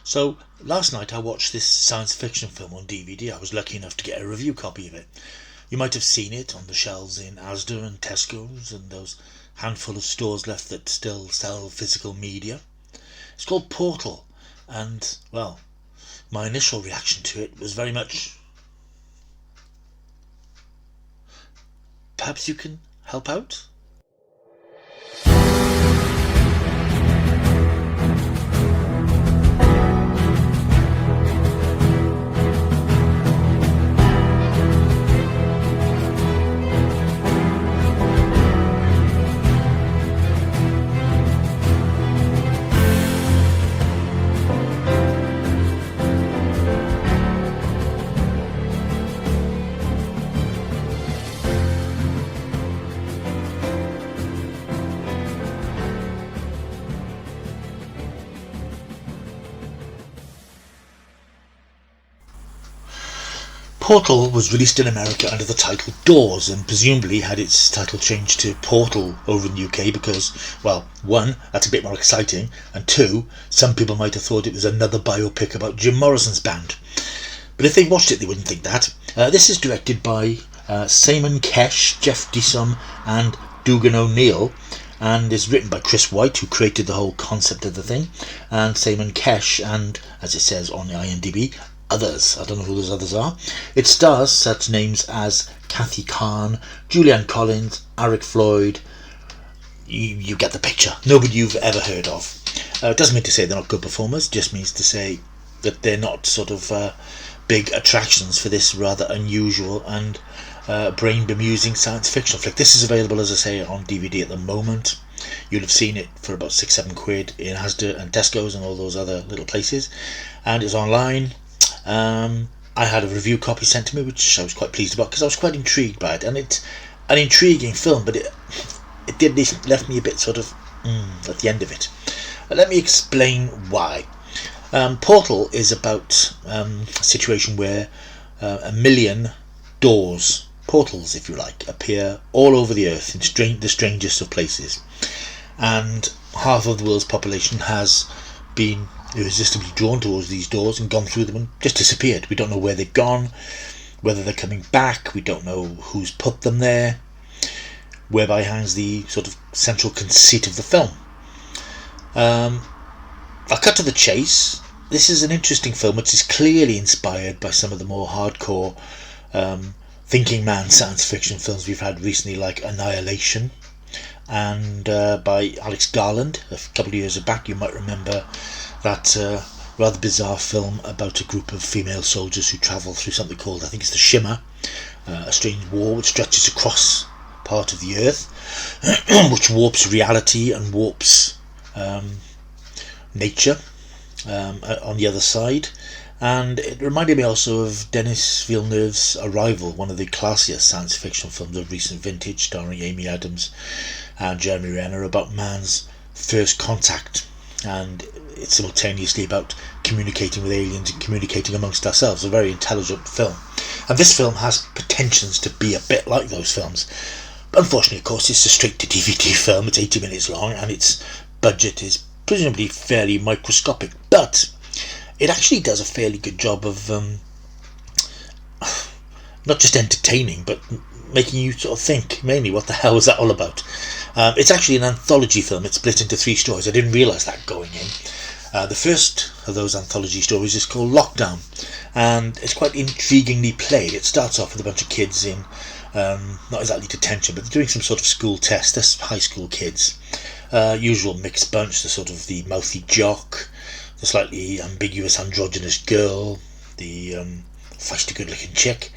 So last night I watched this science fiction film on DVD. I was lucky enough to get a review copy of it. You might have seen it on the shelves in Asda and Tesco's and those handful of stores left that still sell physical media. It's called Portal, and, well, my initial reaction to it was very much, perhaps you can help out? Portal was released in America under the title Doors, and presumably had its title changed to Portal over in the UK because, well, one, that's a bit more exciting, and two, some people might have thought it was another biopic about Jim Morrison's band. But if they watched it, they wouldn't think that. This is directed by Simon Kesh, Jeff Desom, and Dugan O'Neill, and is written by Chris White, who created the whole concept of the thing, and Simon Kesh, and, as it says on the IMDb, others. I don't know who those others are. It stars such names as Kathy Kahn, Julianne Collins, Eric Floyd. You get the picture. Nobody you've ever heard of. It doesn't mean to say they're not good performers, just means to say that they're not sort of big attractions for this rather unusual and brain-bemusing science fiction flick. This is available, as I say, on DVD at the moment. You'll have seen it for about £6-7 in Asda and Tesco's and all those other little places, and it's online. I had a review copy sent to me, which I was quite pleased about because I was quite intrigued by it, and it's an intriguing film, but it did left me a bit sort of at the end of it. Let me explain why. Portal is about a situation where a million doors, portals if you like, appear all over the earth in the strangest of places, and half of the world's population has been irresistibly drawn towards these doors and gone through them and just disappeared. We don't know where they've gone, whether they're coming back, we don't know who's put them there, whereby hangs the sort of central conceit of the film. I'll cut to the chase. This is an interesting film which is clearly inspired by some of the more hardcore thinking man science fiction films we've had recently, like Annihilation, and by Alex Garland. A couple of years back you might remember that rather bizarre film about a group of female soldiers who travel through something called, I think it's the Shimmer, a strange war which stretches across part of the earth, which warps reality and warps nature on the other side. And it reminded me also of Denis Villeneuve's Arrival, one of the classier science fiction films of recent vintage, starring Amy Adams and Jeremy Renner, about man's first contact, and it's simultaneously about communicating with aliens and communicating amongst ourselves. A very intelligent film, and this film has pretensions to be a bit like those films, but unfortunately, of course, it's a straight to DVD film. It's 80 minutes long and its budget is presumably fairly microscopic, but it actually does a fairly good job of not just entertaining, but making you sort of think, mainly, what the hell was that all about? It's actually an anthology film. It's split into 3 stories. I didn't realise that going in. The first of those anthology stories is called Lockdown, and it's quite intriguingly played. It starts off with a bunch of kids in, not exactly detention, but they're doing some sort of school test. They're high school kids. Usual mixed bunch, the sort of the mouthy jock, the slightly ambiguous androgynous girl, the feisty good-looking chick,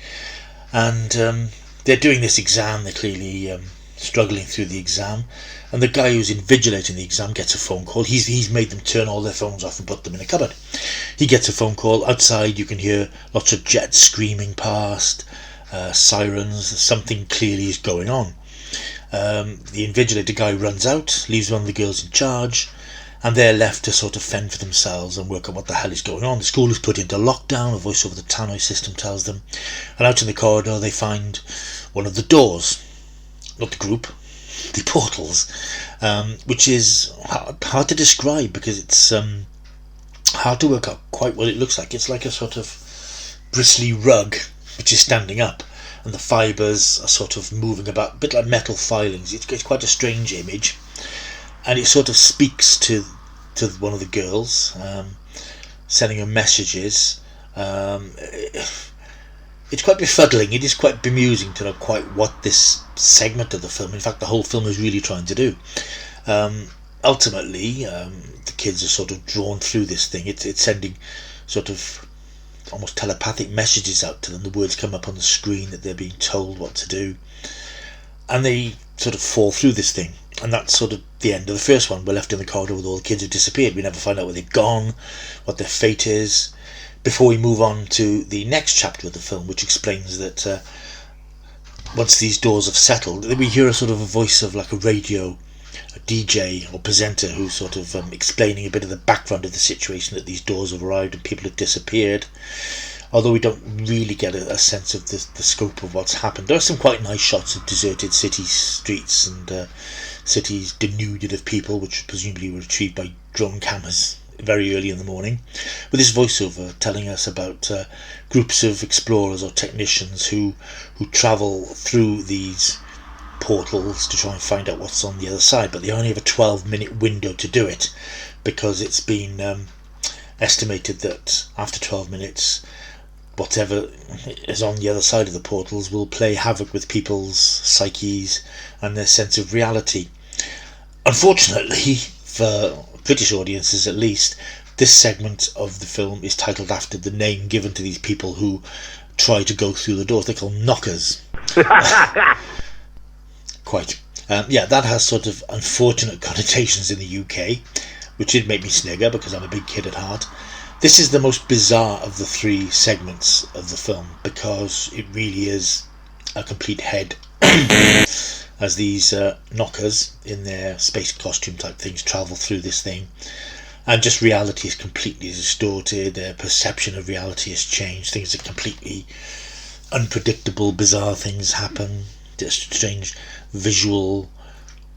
and they're doing this exam. They're clearly struggling through the exam, and the guy who's invigilating the exam gets a phone call. He's made them turn all their phones off and put them in a cupboard. He gets a phone call. Outside you can hear lots of jets screaming past, sirens. Something clearly is going on. The invigilator guy runs out, leaves one of the girls in charge, and they're left to sort of fend for themselves and work out what the hell is going on. The school is put into lockdown, a voice over the tannoy system tells them, and out in the corridor they find one of the doors, not the group, the portals, which is hard to describe because it's hard to work out quite what it looks like. It's like a sort of bristly rug which is standing up, and the fibres are sort of moving about, a bit like metal filings. It's quite a strange image, and it sort of speaks to one of the girls, sending her messages. It's quite befuddling. It is quite bemusing to know quite what this segment of the film, in fact the whole film, is really trying to do. Ultimately, the kids are sort of drawn through this thing. It's sending sort of almost telepathic messages out to them. The words come up on the screen that they're being told what to do, and they sort of fall through this thing. And that's sort of the end of the first one. We're left in the corridor with all the kids who disappeared. We never find out where they've gone, what their fate is, before we move on to the next chapter of the film, which explains that once these doors have settled, we hear a sort of a voice of like a radio, a DJ or presenter, who's sort of explaining a bit of the background of the situation, that these doors have arrived and people have disappeared. Although we don't really get a sense of the scope of what's happened. There are some quite nice shots of deserted city streets and cities denuded of people, which presumably were retrieved by drone cameras very early in the morning, with this voiceover telling us about groups of explorers or technicians who travel through these portals to try and find out what's on the other side, but they only have a 12-minute window to do it, because it's been estimated that after 12 minutes whatever is on the other side of the portals will play havoc with people's psyches and their sense of reality. Unfortunately, for British audiences at least, this segment of the film is titled after the name given to these people who try to go through the doors. They're called knockers. Quite. That has sort of unfortunate connotations in the UK, which did make me snigger because I'm a big kid at heart. This is the most bizarre of the three segments of the film, because it really is a complete head as these knockers in their space costume type things travel through this thing, and just reality is completely distorted. Their perception of reality has changed. Things are completely unpredictable, bizarre things happen, just strange visual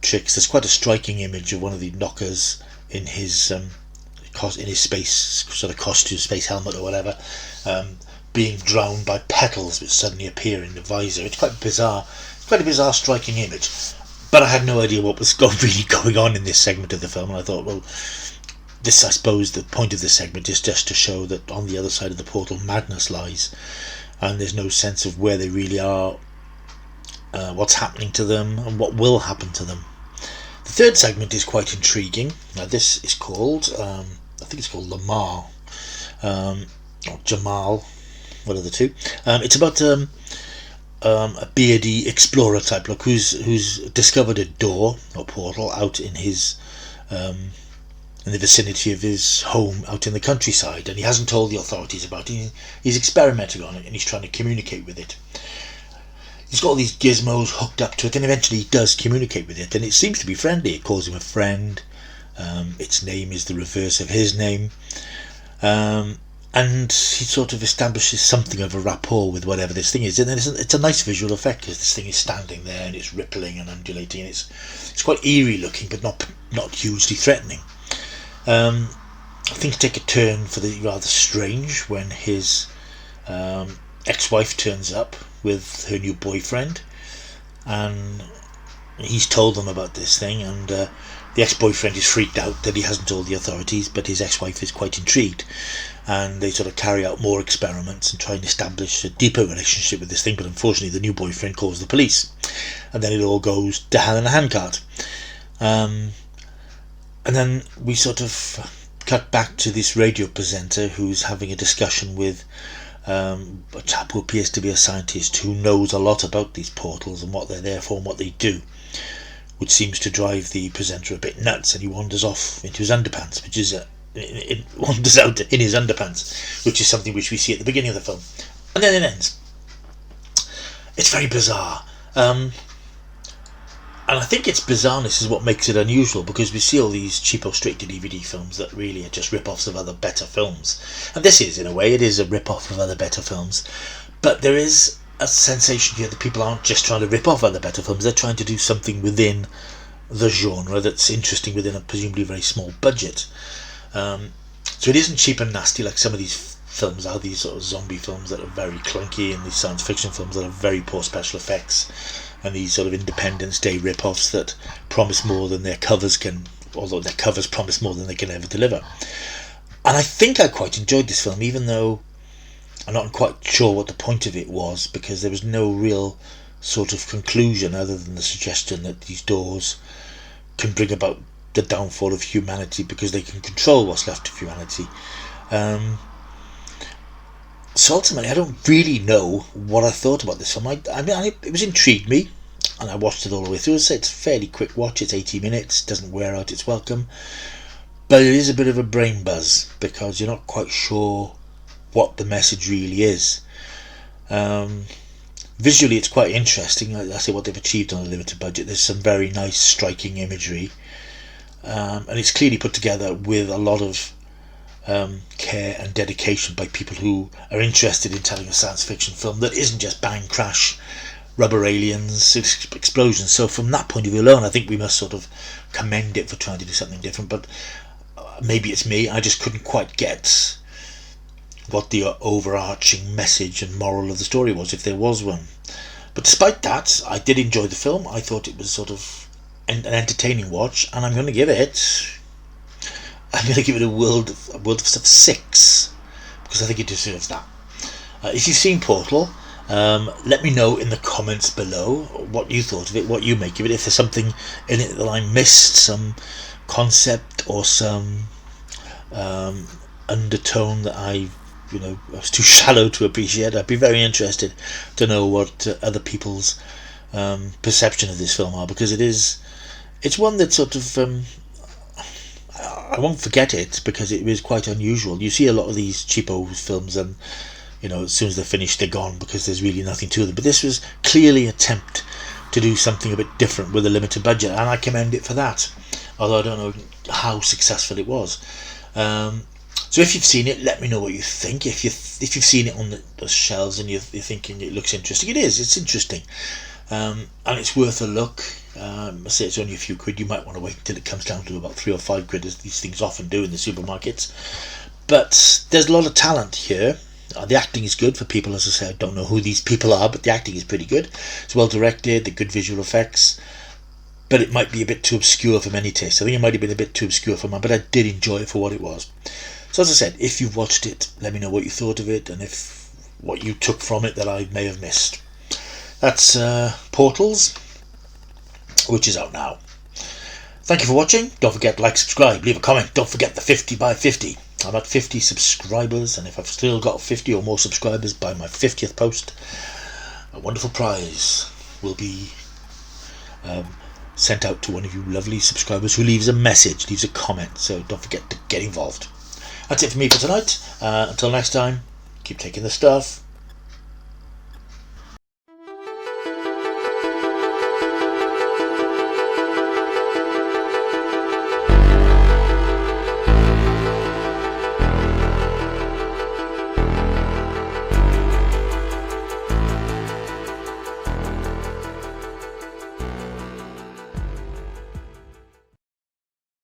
tricks. There's quite a striking image of one of the knockers in his space sort of costume, space helmet or whatever, being drowned by petals which suddenly appear in the visor. It's quite bizarre. It's quite a bizarre, striking image. But I had no idea what was really going on in this segment of the film, and I thought, well, this, I suppose, the point of this segment is just to show that on the other side of the portal, madness lies, and there's no sense of where they really are, what's happening to them, and what will happen to them. The third segment is quite intriguing. Now, this is called, I think it's called Lamar, or Jamal, one of the two. It's about a beardy explorer type look who's discovered a door or portal out in his in the vicinity of his home out in the countryside, and he hasn't told the authorities about it. He's experimenting on it, and he's trying to communicate with it. He's got all these gizmos hooked up to it, and eventually he does communicate with it, and it seems to be friendly. It calls him a friend. Its name is the reverse of his name, and he sort of establishes something of a rapport with whatever this thing is. And it's a nice visual effect, because this thing is standing there and it's rippling and undulating, and it's quite eerie looking, but not hugely threatening. Things take a turn for the rather strange when his ex-wife turns up with her new boyfriend, and he's told them about this thing, and the ex-boyfriend is freaked out that he hasn't told the authorities, but his ex-wife is quite intrigued, and they sort of carry out more experiments and try and establish a deeper relationship with this thing. But unfortunately the new boyfriend calls the police, and then it all goes to hell in a handcart. And then we sort of cut back to this radio presenter who's having a discussion with a chap who appears to be a scientist who knows a lot about these portals and what they're there for and what they do, which seems to drive the presenter a bit nuts, and he wanders off into his underpants, which is it wanders out in his underpants, which is something which we see at the beginning of the film, and then it ends. It's very bizarre, and I think its bizarreness is what makes it unusual, because we see all these cheapo straight-to-DVD films that really are just rip-offs of other better films. And this is, in a way, it is a rip-off of other better films. But there is a sensation here that people aren't just trying to rip off other better films, they're trying to do something within the genre that's interesting within a presumably very small budget. So it isn't cheap and nasty like some of these films are, these sort of zombie films that are very clunky, and these science fiction films that have very poor special effects, and these sort of Independence Day rip-offs that promise more than their covers can, although their covers promise more than they can ever deliver. And I think I quite enjoyed this film, even though I'm not quite sure what the point of it was, because there was no real sort of conclusion other than the suggestion that these doors can bring about the downfall of humanity because they can control what's left of humanity. So ultimately, I don't really know what I thought about this film. It was intrigued me, and I watched it all the way through. So it's a fairly quick watch. It's 80 minutes, doesn't wear out its welcome. But it is a bit of a brain buzz because you're not quite sure what the message really is. Visually, it's quite interesting. I say what they've achieved on a limited budget. There's some very nice, striking imagery, and it's clearly put together with a lot of care and dedication by people who are interested in telling a science fiction film that isn't just bang, crash, rubber aliens, explosions. So from that point of view alone, I think we must sort of commend it for trying to do something different. But maybe it's me, I just couldn't quite get what the overarching message and moral of the story was, if there was one. But despite that, I did enjoy the film. I thought it was sort of an entertaining watch, and I'm going to give it a World of Stuff 6, because I think it deserves that. If you've seen Portal, let me know in the comments below what you thought of it, what you make of it, if there's something in it that I missed, some concept or some undertone that I was too shallow to appreciate. I'd be very interested to know what other people's perception of this film are, because it's one that sort of I won't forget it because it was quite unusual. You see a lot of these cheapo films, and as soon as they're finished, they're gone because there's really nothing to them. But this was clearly an attempt to do something a bit different with a limited budget, and I commend it for that. Although I don't know how successful it was. So if you've seen it, let me know what you think. If you've seen it on the shelves and you're thinking it looks interesting, it's interesting, and it's worth a look. I say it's only a few quid. You might want to wait until it comes down to about 3 or 5 quid, as these things often do in the supermarkets. But there's a lot of talent here. The acting is good for people, as I say, I don't know who these people are, but the acting is pretty good. It's well directed, the good visual effects, but it might be a bit too obscure for many tastes. I think it might have been a bit too obscure for mine, but I did enjoy it for what it was. So as I said, if you've watched it, let me know what you thought of it, and if what you took from it that I may have missed. That's Portals, which is out now. Thank you for watching. Don't forget to like, subscribe, leave a comment. Don't forget the 50 by 50. I'm at 50 subscribers, and if I've still got 50 or more subscribers by my 50th post, a wonderful prize will be sent out to one of you lovely subscribers who leaves a comment. So don't forget to get involved. That's it for me for tonight. Until next time, keep taking the stuff.